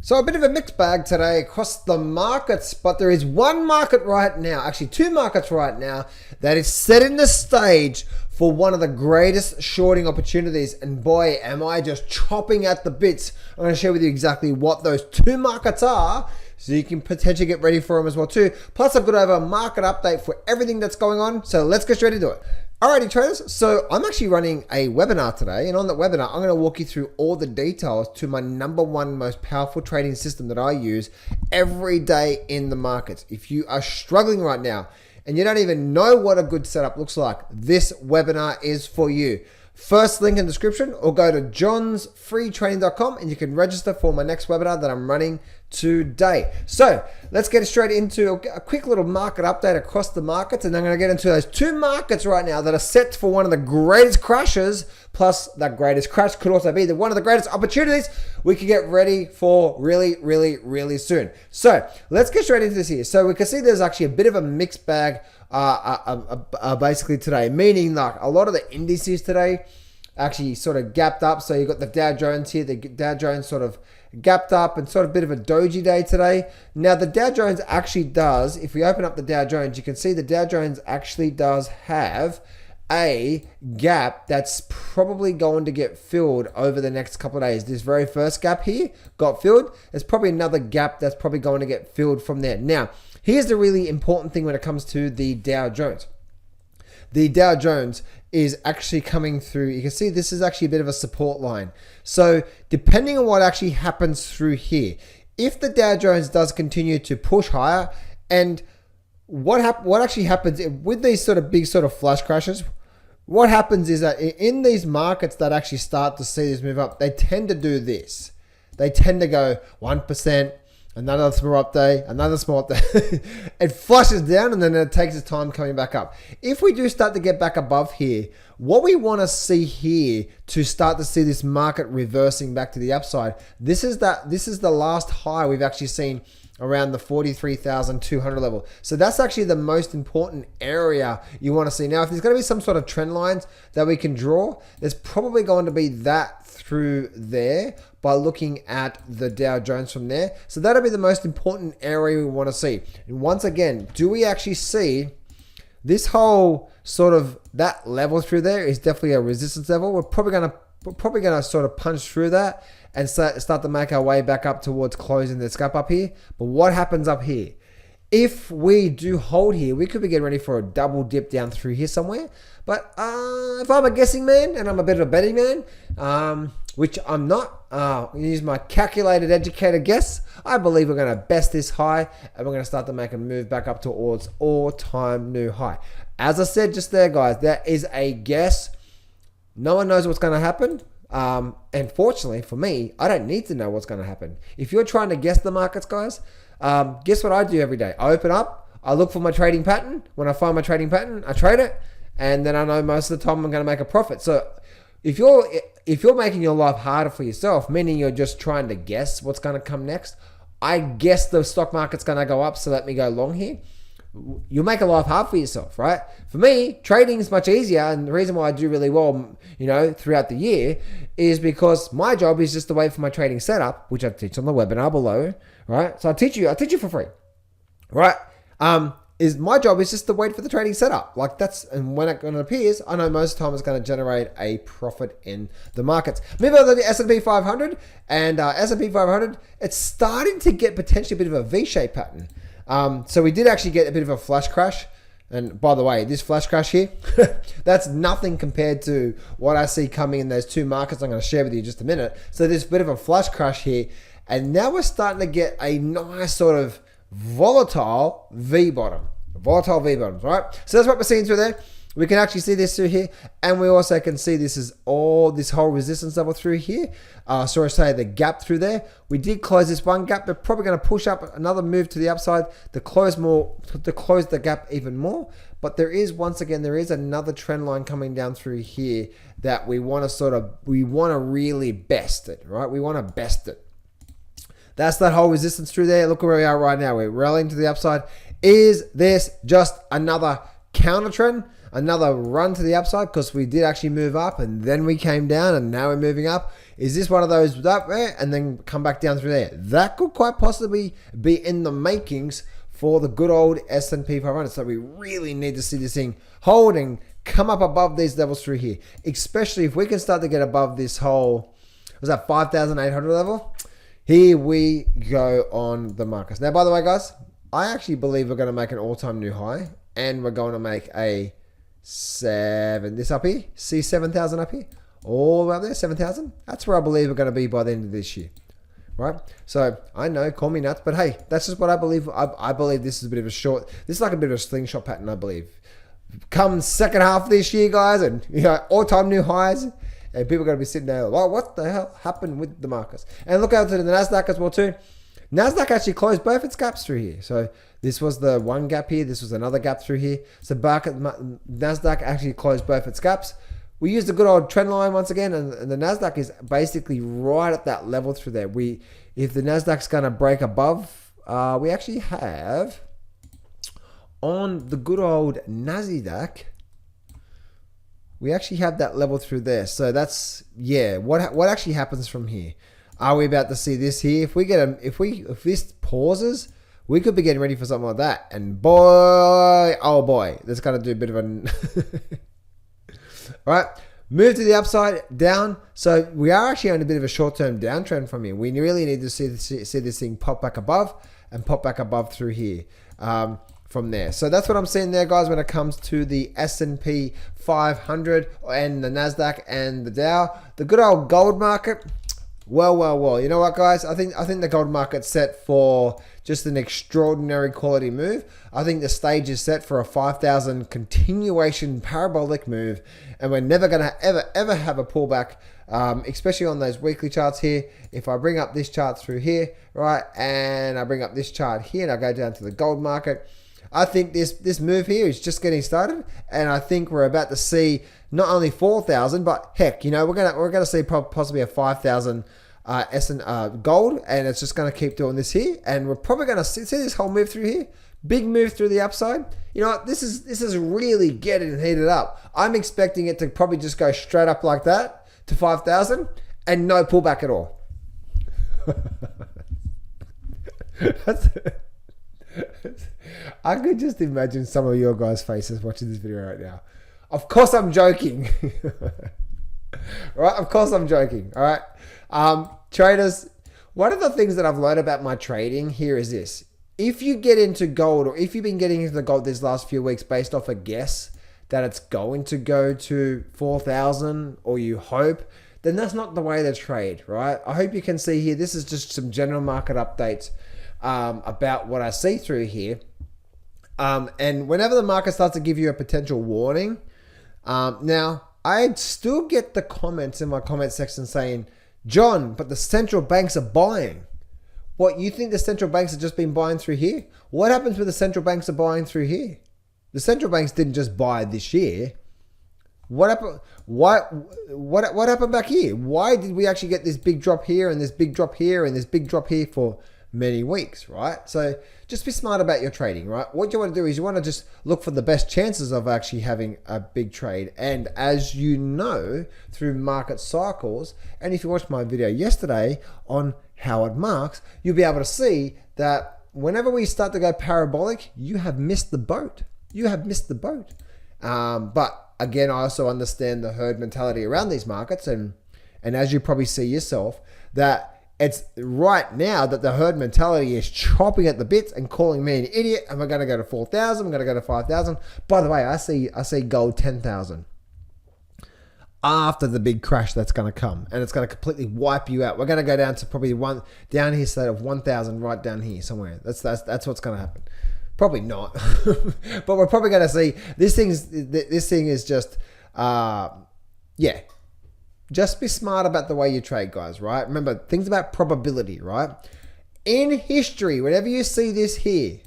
So a bit of a mixed bag today across the markets, but there is one market right now, actually two markets right now, that is setting the stage for one of the greatest shorting opportunities. And boy, am I just chopping at the bits. I'm going to share with you exactly what those two markets are, so you can potentially get ready for them as well too. Plus I've got over a market update for everything that's going on. So let's get straight into it. Alrighty traders, so I'm actually running a webinar today, and on that webinar I'm going to walk you through all the details to my #1 most powerful trading system that I use every day in the markets. If you are struggling right now and you don't even know what a good setup looks like, this webinar is for you. First link in the description, or go to johnsfreetraining.com and you can register for my next webinar that I'm running today. So let's get straight into a quick little market update across the markets, and I'm going to get into those two markets right now that are set for one of the greatest crashes, plus that greatest crash could also be one of the greatest opportunities we could get ready for really soon. So let's get straight into this here. So we can see there's actually a bit of a mixed bag basically today, meaning like a lot of the indices today actually sort of gapped up. So you've got the Dow Jones here, the Dow Jones sort of gapped up and sort of a bit of a doji day today. Now the Dow Jones actually does, if we open up the Dow Jones, you can see the Dow Jones actually does have a gap that's probably going to get filled over the next couple of days. This very first gap here got filled. There's probably another gap that's probably going to get filled from there. Now, here's the really important thing when it comes to the Dow Jones. The Dow Jones is actually coming through. You can see this is actually a bit of a support line. So depending on what actually happens through here, if the Dow Jones does continue to push higher, and what actually happens with these sort of big sort of flash crashes, what happens is that in these markets that actually start to see this move up, they tend to do this. They tend to go 1%, another small update, another small update. It flushes down and then it takes its time coming back up. If we do start to get back above here, what we want to see here to start to see this market reversing back to the upside, this is the last high we've actually seen around the 43,200 level. So that's actually the most important area you want to see. Now, if there's going to be some sort of trend lines that we can draw, there's probably going to be that through there by looking at the Dow Jones from there. So that'll be the most important area we want to see. And once again, do we actually see this whole sort of that level through there is definitely a resistance level. We're probably going to sort of punch through that and start to make our way back up towards closing this gap up here. But what happens up here? If we do hold here, we could be getting ready for a double dip down through here somewhere. But if I'm a guessing man, and I'm a bit of a betting man, which I'm not, use my calculated educated guess, I believe we're going to best this high, and we're going to start to make a move back up towards all-time new high. As I said just there, guys, that is a guess. No one knows what's going to happen. And fortunately for me, I don't need to know what's going to happen. If you're trying to guess the markets, guys, guess what I do every day? I open up, I look for my trading pattern. When I find my trading pattern, I trade it, and then I know most of the time I'm going to make a profit. So if you're making your life harder for yourself, meaning you're just trying to guess what's going to come next, I guess the stock market's going to go up, so let me go long here. You'll make a life hard for yourself, right? For me, trading is much easier, and the reason why I do really well, throughout the year is because my job is just to wait for my trading setup, which I teach on the webinar below, right? So I teach you for free, right? Is my job is just to wait for the trading setup. And when it appears, I know most of the time it's going to generate a profit in the markets. Move over to the S&P 500, and S&P 500, it's starting to get potentially a bit of a V-shaped pattern. So we did actually get a bit of a flash crash. And by the way, this flash crash here, that's nothing compared to what I see coming in those two markets I'm going to share with you in just a minute. So there's a bit of a flash crash here. And now we're starting to get a nice sort of volatile V-bottom. Volatile V-bottoms, right? So that's what we're seeing through there. We can actually see this through here, and we also can see this whole resistance level through here. The gap through there. We did close this one gap. They're probably going to push up another move to the upside to close the gap even more. But there is another trend line coming down through here that we want to really best it, right? We want to best it. That's that whole resistance through there. Look where we are right now. We're rallying to the upside. Is this just another counter trend? Another run to the upside, because we did actually move up and then we came down and now we're moving up? Is this one of those that way and then come back down through there? That could quite possibly be in the makings for the good old S&P 500. So we really need to see this thing holding, come up above these levels through here, especially if we can start to get above this whole, was that 5,800 level? Here we go on the markets. Now, by the way, guys, I actually believe we're going to make an all-time new high, and we're going to make a this up here, see 7,000 up here, all the way up there, 7,000. That's where I believe we're going to be by the end of this year, right? So I know, call me nuts, but hey, that's just what I believe. I believe this is a bit of a short. This is like a bit of a slingshot pattern, I believe. Come second half of this year, guys, and all-time new highs. And people are going to be sitting there, well, what the hell happened with the markets? And look out to the Nasdaq as well too. Nasdaq actually closed both its gaps through here. So this was the one gap here. This was another gap through here. So Nasdaq actually closed both its gaps. We used the good old trend line once again, and the Nasdaq is basically right at that level through there. If the Nasdaq's going to break above, we actually have on the good old Nasdaq, we actually have that level through there. So that's, yeah, what actually happens from here? Are we about to see this here? If this pauses, we could be getting ready for something like that. And boy, oh boy, that's going to do a bit of a... All right, move to the upside, down. So we are actually on a bit of a short-term downtrend from here. We really need to see this thing pop back above and pop back above through here. From there. So that's what I'm seeing there, guys, when it comes to the S&P 500 and the Nasdaq and the Dow. The good old gold market, well. You know what, guys? I think the gold market's set for just an extraordinary quality move. I think the stage is set for a 5,000 continuation parabolic move, and we're never going to ever have a pullback, especially on those weekly charts here. If I bring up this chart through here, right, and I bring up this chart here, and I go down to the gold market, I think this move here is just getting started, and I think we're about to see not only 4,000, but heck, we're gonna see possibly a 5,000 gold, and it's just gonna keep doing this here, and we're probably gonna see this whole move through here, big move through the upside. You know what? This is really getting heated up. I'm expecting it to probably just go straight up like that to 5,000 and no pullback at all. I could just imagine some of your guys' faces watching this video right now. Of course I'm joking. Right? Of course I'm joking. All right. Traders, one of the things that I've learned about my trading here is this. If you get into gold, or if you've been getting into the gold these last few weeks based off a guess that it's going to go to 4,000, or you hope, then that's not the way to trade, right? I hope you can see here, this is just some general market updates about what I see through here. And whenever the market starts to give you a potential warning, now I still get the comments in my comment section saying, John, but the central banks are buying. What, you think the central banks have just been buying through here? What happens when the central banks are buying through here? The central banks didn't just buy this year. What happened? What happened back here? Why did we actually get this big drop here and this big drop here and this big drop here for many weeks, right? So just be smart about your trading, right? What you want to do is you want to just look for the best chances of actually having a big trade. And as you know, through market cycles, and if you watched my video yesterday on Howard Marks, you'll be able to see that whenever we start to go parabolic, you have missed the boat. You have missed the boat. But again, I also understand the herd mentality around these markets. And as you probably see yourself, that it's right now that the herd mentality is chopping at the bits and calling me an idiot. And we're going to go to 4,000. We're going to go to 5,000. By the way, I see gold 10,000 after the big crash that's going to come, and it's going to completely wipe you out. We're going to go down to probably down here, state of 1,000, right down here somewhere. That's what's going to happen. Probably not, but we're probably going to see this thing is just, yeah. Just be smart about the way you trade, guys, right? Remember, things about probability, right? In history, whenever you see this here,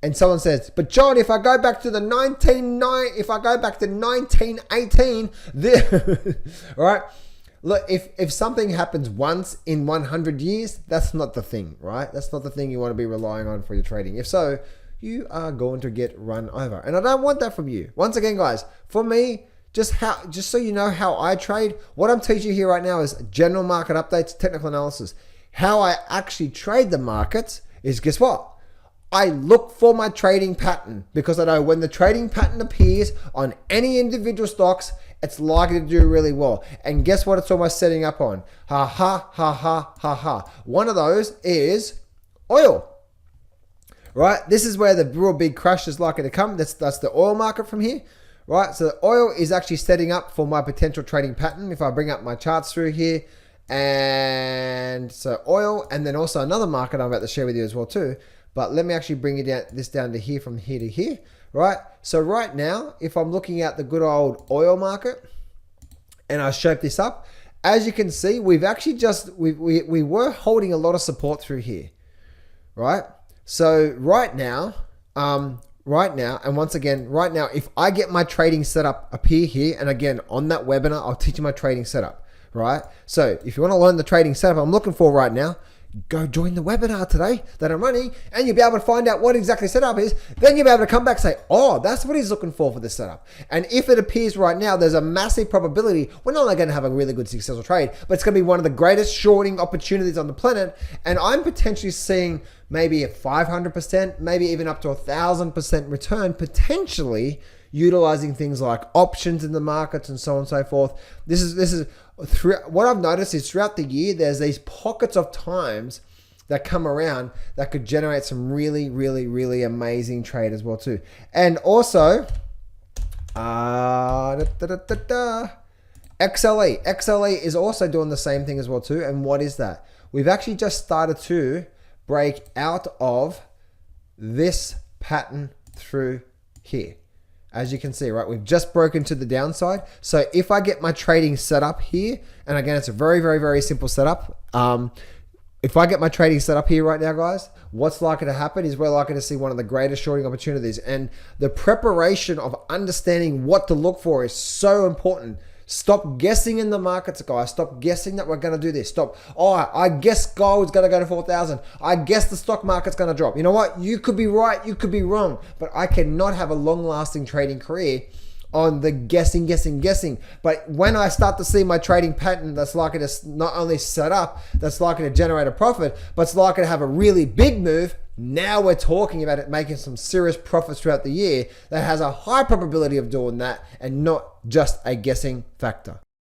and someone says, but John, if I go back to 1918, right? Look, if something happens once in 100 years, that's not the thing, right? That's not the thing you want to be relying on for your trading. If so, you are going to get run over. And I don't want that from you. Once again, guys, for me, just so you know how I trade, what I'm teaching you here right now is general market updates, technical analysis. How I actually trade the markets is, guess what? I look for my trading pattern, because I know when the trading pattern appears on any individual stocks, it's likely to do really well. And guess what it's almost setting up on? Ha ha ha ha ha ha. One of those is oil. Right? This is where the real big crash is likely to come. That's the oil market from here. Right? So the oil is actually setting up for my potential trading pattern. If I bring up my charts through here, and so oil, and then also another market I'm about to share with you as well too. But let me actually bring this down to here, from here to here, right? So right now, if I'm looking at the good old oil market and I shape this up, as you can see, we've actually we were holding a lot of support through here, right? So right now, and once again, right now, if I get my trading setup appear here, and again, on that webinar, I'll teach you my trading setup, right? So if you want to learn the trading setup I'm looking for right now, go join the webinar today that I'm running, and you'll be able to find out what exactly setup is. Then you'll be able to come back and say, oh, that's what he's looking for this setup. And if it appears right now, there's a massive probability we're not only going to have a really good successful trade, but it's going to be one of the greatest shorting opportunities on the planet. And I'm potentially seeing maybe a 500%, maybe even up to 1,000% return, potentially utilizing things like options in the markets and so on and so forth. This is what I've noticed is throughout the year, there's these pockets of times that come around that could generate some really, really, really amazing trade as well too. And also, XLE is also doing the same thing as well too. And what is that? We've actually just started to break out of this pattern through here. As you can see, right, we've just broken to the downside. So if I get my trading set up here, and again, it's a very, very, very simple setup. If I get my trading set up here right now, guys, what's likely to happen is we're likely to see one of the greatest shorting opportunities. And the preparation of understanding what to look for is so important. Stop guessing in the markets, guys. Stop guessing that we're going to do this. Stop. Oh, I guess gold's going to go to 4,000. I guess the stock market's going to drop. You know what? You could be right. You could be wrong. But I cannot have a long-lasting trading career on the guessing. But when I start to see my trading pattern that's likely to not only set up, that's likely to generate a profit, but it's likely to have a really big move, now we're talking about it making some serious profits throughout the year that has a high probability of doing that and not just a guessing factor.